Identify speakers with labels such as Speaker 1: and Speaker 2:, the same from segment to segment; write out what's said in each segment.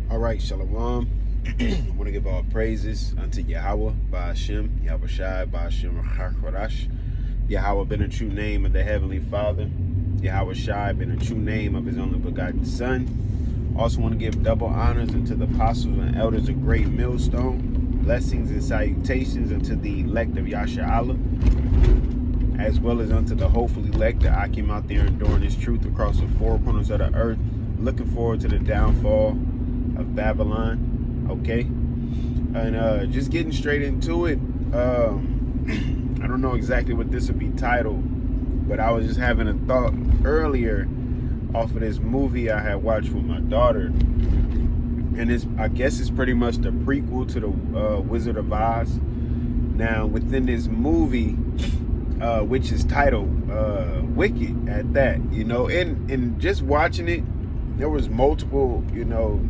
Speaker 1: All right, Shalom. I want to give all praises unto Yahawah, BAHASHAM, YAHAWASHI, BAHASHAM, QADASH. Yahawah been a true name of the Heavenly Father. YAHAWASHI been a true name of His only begotten Son. Also want to give double honors unto the apostles and elders of Great Millstone. Blessings and salutations unto the elect of Yasha'Allah, as well as unto the hopeful elect that I came out there enduring this truth across the four corners of the earth. Looking forward to the downfall of Babylon. Okay, and just getting straight into it. I don't know exactly what this would be titled, but I was just having a thought earlier off of this movie I had watched with my daughter, and I guess it's pretty much the prequel to the Wizard of Oz. Now within this movie, which is titled Wicked at that, you know, and just watching it, there was multiple, you know,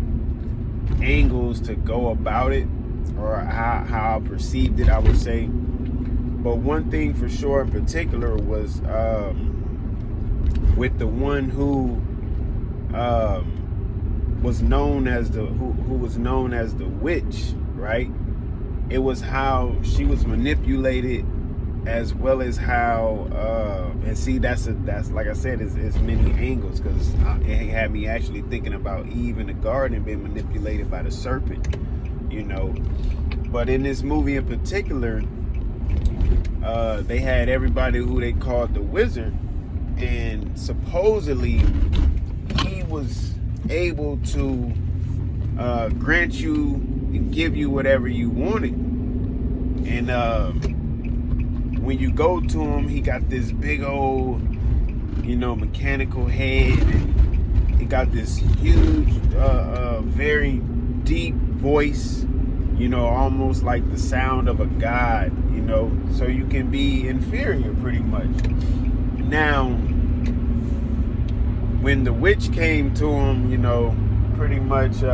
Speaker 1: angles to go about it, or how I perceived it, I would say. But one thing for sure in particular was with the one who was known as the witch, right? It was how she was manipulated, as well as how and see, that's like I said, it's many angles, because it had me actually thinking about Eve in the garden being manipulated by the serpent, you know. But in this movie in particular, they had everybody who they called the wizard, and supposedly he was able to grant you and give you whatever you wanted. And when you go to him, he got this big old, you know, mechanical head, and he got this huge, very deep voice, you know, almost like the sound of a god, you know, so you can be inferior pretty much. Now, when the witch came to him, you know, pretty much,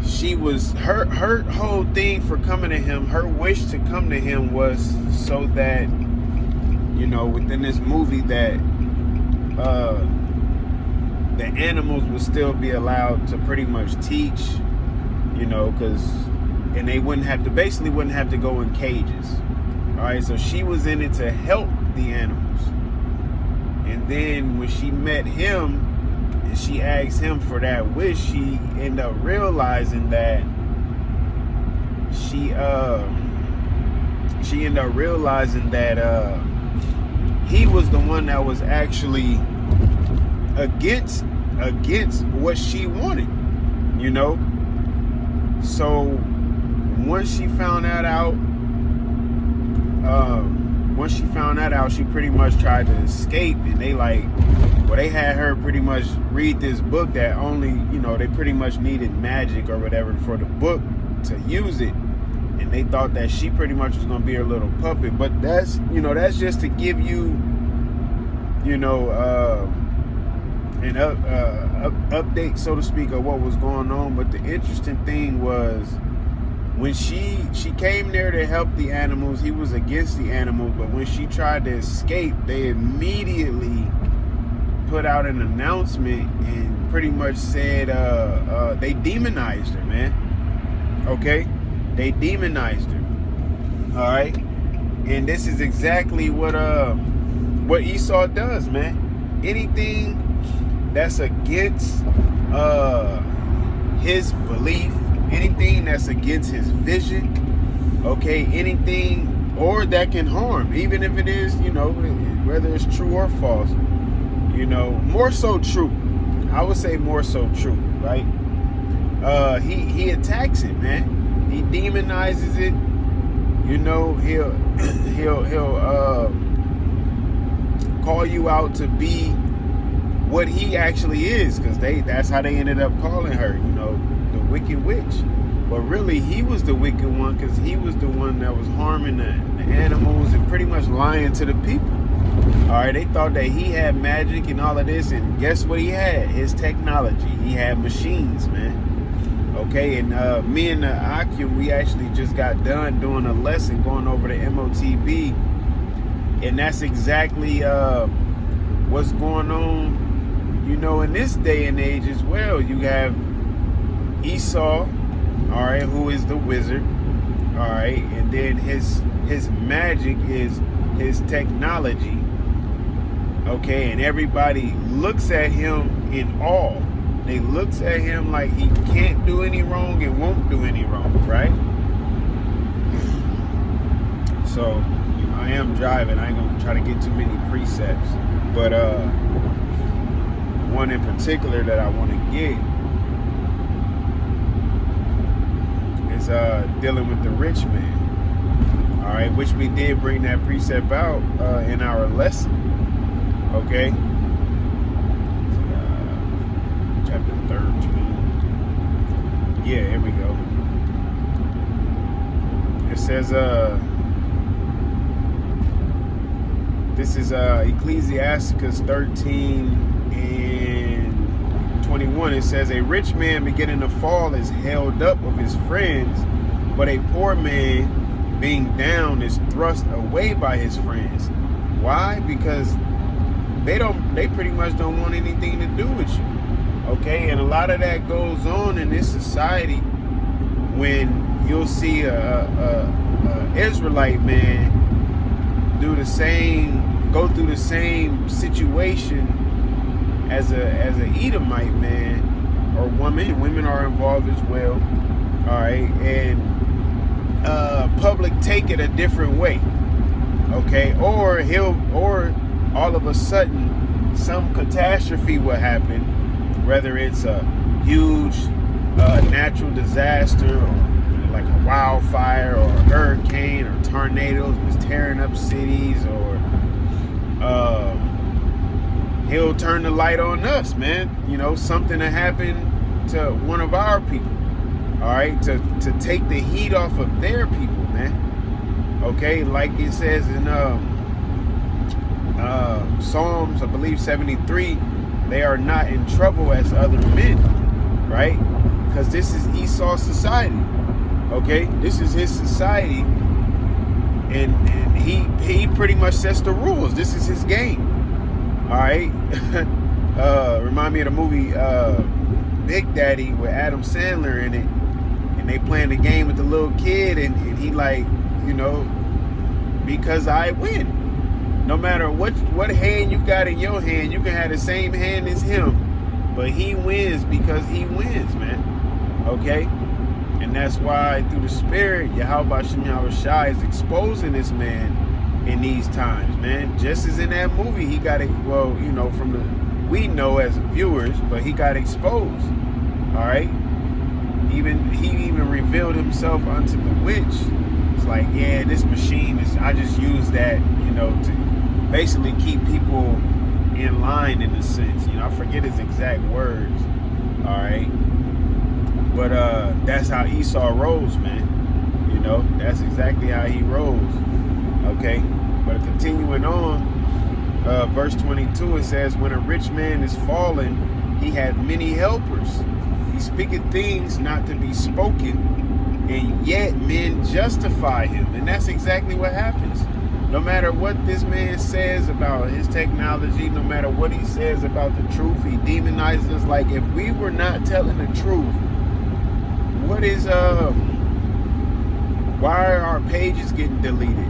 Speaker 1: she was, her whole thing for coming to him, her wish to come to him was so that, you know, within this movie, that the animals would still be allowed to pretty much teach, you know, and they wouldn't have to go in cages. All right, so she was in it to help the animals. And then when she met him and she asked him for that wish, she ended up realizing that he was the one that was actually against what she wanted, you know. So once she found that out, she pretty much tried to escape, and they had her pretty much read this book that only, you know, they pretty much needed magic or whatever for the book to use it, and they thought that she pretty much was gonna be her little puppet. But that's, you know, that's just to give you, you know, an update, so to speak, of what was going on. But the interesting thing was, when she came there to help the animals, he was against the animals. But when she tried to escape, they immediately put out an announcement and pretty much said they demonized her, man. Okay, they demonized her. All right, and this is exactly what Esau does, man. Anything that's against his belief, anything that's against his vision, okay, anything or that can harm, even if it is, you know, whether it's true or false, you know, more so true. I would say more so true, right? He attacks it, man. He demonizes it. You know, he'll call you out to be what he actually is, because that's how they ended up calling her, you know, the wicked witch. But really, he was the wicked one, because he was the one that was harming the animals and pretty much lying to the people. All right, they thought that he had magic and all of this, and guess what he had? His technology. He had machines, man. Okay, and me and the Akim, we actually just got done doing a lesson going over the MOTB, and that's exactly what's going on, you know, in this day and age as well, you have Esau, all right, who is the wizard, all right, and then his magic is his technology, okay, and everybody looks at him in awe. They looks at him like he can't do any wrong and won't do any wrong, right? So, you know, I am driving. I ain't gonna try to get too many precepts, but one in particular that I want to get is dealing with the rich man. All right, which we did bring that precept out in our lesson. Okay. Chapter 13. Yeah, here we go. It says, this is Ecclesiasticus 13:21. It says, a rich man beginning to fall is held up of his friends, but a poor man being down is thrust away by his friends. Why? Because they pretty much don't want anything to do with you. Okay, and a lot of that goes on in this society when you'll see a Israelite man go through the same situation as a Edomite man or woman. Women are involved as well. All right, and public take it a different way. Okay, or all of a sudden some catastrophe will happen, whether it's a huge natural disaster or like a wildfire or a hurricane or tornadoes just tearing up cities, or he'll turn the light on us, man. You know, something that happened to one of our people, all right, to take the heat off of their people, man. Okay, like it says in Psalms, I believe 73, they are not in trouble as other men, right? Because this is Esau's society. Okay, this is his society, and he pretty much sets the rules. This is his game. All right. Remind me of the movie Big Daddy with Adam Sandler in it, and they playing the game with the little kid, and he like, you know, because I win. No matter what hand you got in your hand, you can have the same hand as him, but he wins because he wins, man. Okay. And that's why through the Spirit, YAHAWASHI is exposing this man in these times, man. Just as in that movie, he got it, well, you know, we know as viewers, but he got exposed. All right. He even revealed himself unto the witch. It's like, yeah, this machine I just use that, you know, to basically keep people in line in a sense. You know, I forget his exact words. All right. But that's how Esau rolls, man. You know, that's exactly how he rolls. Okay, but continuing on, verse 22, it says, when a rich man is fallen, he hath many helpers. He speaketh things not to be spoken, and yet men justify him. And that's exactly what happens. No matter what this man says about his technology, no matter what he says about the truth, he demonizes us. Like, if we were not telling the truth, what is why are our pages getting deleted?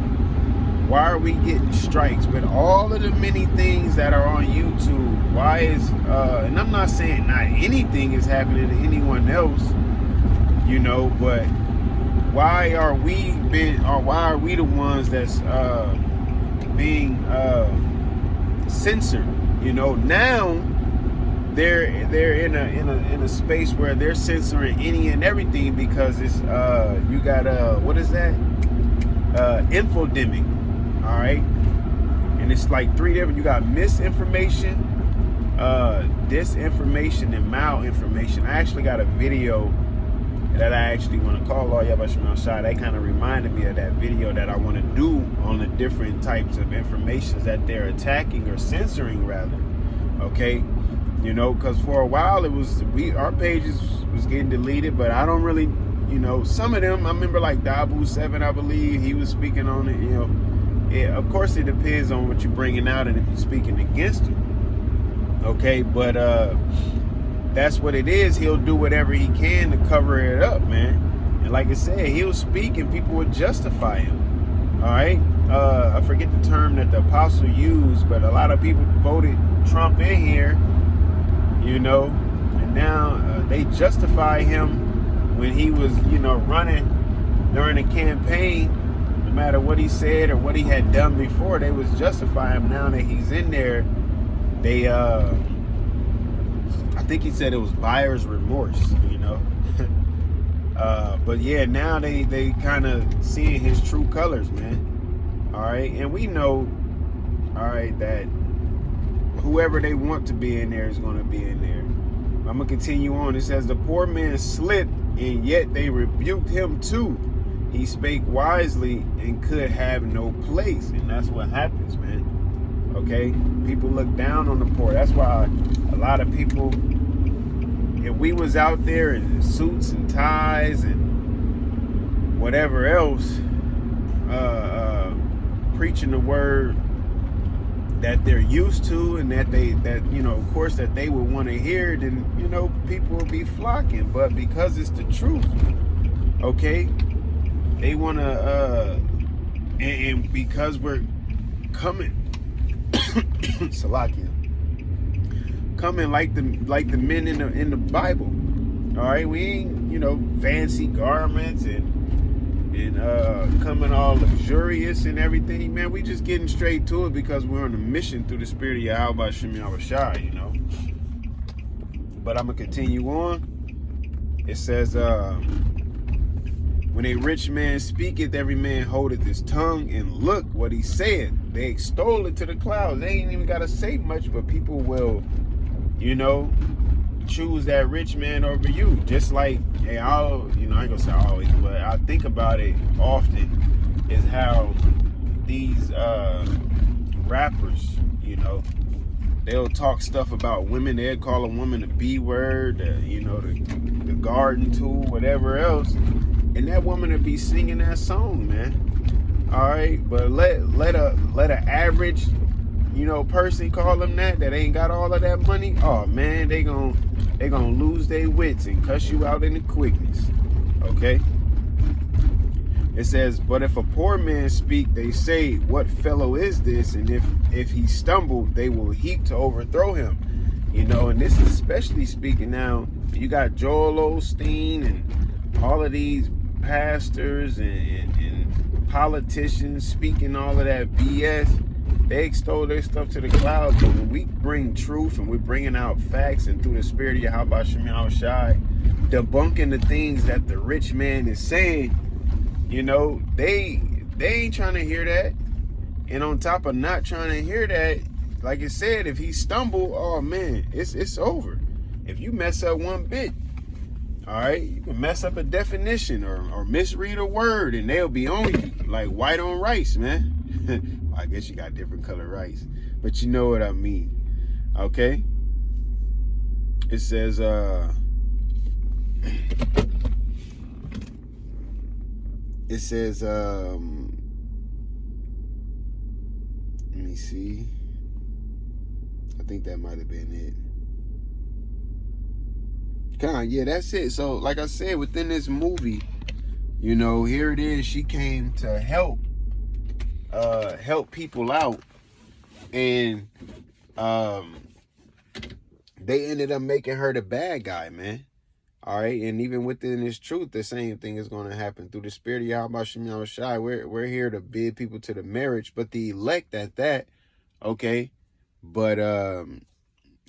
Speaker 1: Why are we getting strikes with all of the many things that are on YouTube? Why is and I'm not saying not anything is happening to anyone else, you know, but why are we the ones that's being censored? You know, now they're in a space where they're censoring any and everything because it's you got what is that? Infodemic. All right, and it's like three different. You got misinformation, disinformation, and malinformation. I actually got a video that I actually want to call all YAHAWASHI. That kind of reminded me of that video that I want to do on the different types of information that they're attacking or censoring, rather. Okay, you know, because for a while our pages was getting deleted, but I don't really, you know, some of them. I remember like Dabu 7, I believe, he was speaking on it. You know, of course it depends on what you're bringing out and if you're speaking against them. Okay, but that's what it is. He'll do whatever he can to cover it up, man. And like I said, he'll speak and people will justify him. All right. I forget the term that the apostle used, but a lot of people voted Trump in here, you know, and now they justify him when he was, you know, running during the campaign. No matter what he said or what he had done before, they was justifying him. Now that he's in there, they I think he said it was buyer's remorse, you know. But yeah, now they kind of seeing his true colors, man. All right, and we know, all right, that whoever they want to be in there is going to be in there. I'm gonna continue on. It says the poor man slipped, and yet they rebuked him too. He spake wisely and could have no place, and that's what happens, man. Okay, people look down on the poor. That's why a lot of people, if we was out there in suits and ties and whatever else, preaching the word that they're used to and that you know, of course, that they would want to hear, then, you know, people will be flocking. But because it's the truth, okay, they want to, and because we're coming, Salakia, coming like the men in the Bible. All right, we ain't, you know, fancy garments and coming all luxurious and everything, man. We just getting straight to it because we're on a mission through the spirit of YAHAWASHI, you know. But I'm gonna continue on. It says, when a rich man speaketh, every man holdeth his tongue, and look what he said. They extol it to the clouds. They ain't even gotta say much, but people will, you know, choose that rich man over you. Just like, hey, you know, I ain't gonna say always, but I think about it often, is how these rappers, you know, they'll talk stuff about women. They'll call a woman the B word, you know, the garden tool, whatever else, and that woman will be singing that song, man. All right, but let a average, you know, person call them that ain't got all of that money. Oh man, they gonna lose their wits and cuss you out in the quickness. Okay. It says, but if a poor man speak, they say, what fellow is this? And if he stumble, they will heap to overthrow him. You know, and this is especially speaking now. You got Joel Osteen and all of these pastors and politicians speaking all of that BS. They extol their stuff to the clouds, but when we bring truth and we're bringing out facts and through the spirit of YAHAWASHI, debunking the things that the rich man is saying, you know, they ain't trying to hear that. And on top of not trying to hear that, like it said, if he stumble, oh man, it's over. If you mess up one bit, all right, you can mess up a definition or misread a word, and they'll be on you like white on rice, man. I guess you got different color rice, but you know what I mean. Okay. It says, let me see. I think that might have been it. Yeah, that's it. So, like I said, within this movie, you know, here it is. She came to help people out, and they ended up making her the bad guy, man. All right, and even within this truth, the same thing is going to happen through the spirit of YAHAWASHI. We're here to bid people to the marriage, but the elect at that, okay. But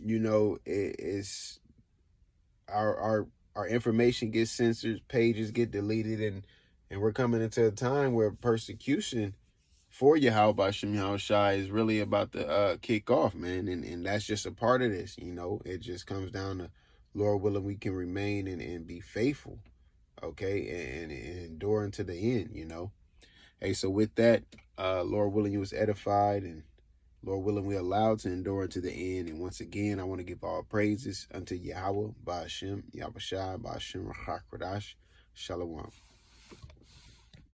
Speaker 1: you know, it's our information gets censored, pages get deleted, and we're coming into a time where persecution for YAHAWASHI is really about to kick off, man, and that's just a part of this. You know, it just comes down to, Lord willing, we can remain and be faithful, okay, and endure unto the end, you know. Hey, so with that, Lord willing, you was edified, and Lord willing, we allowed to endure unto the end. And once again, I want to give all praises unto Yahweh, BAHASHAM, YAHAWASHI, BAHASHAM, QADASH, Shalom.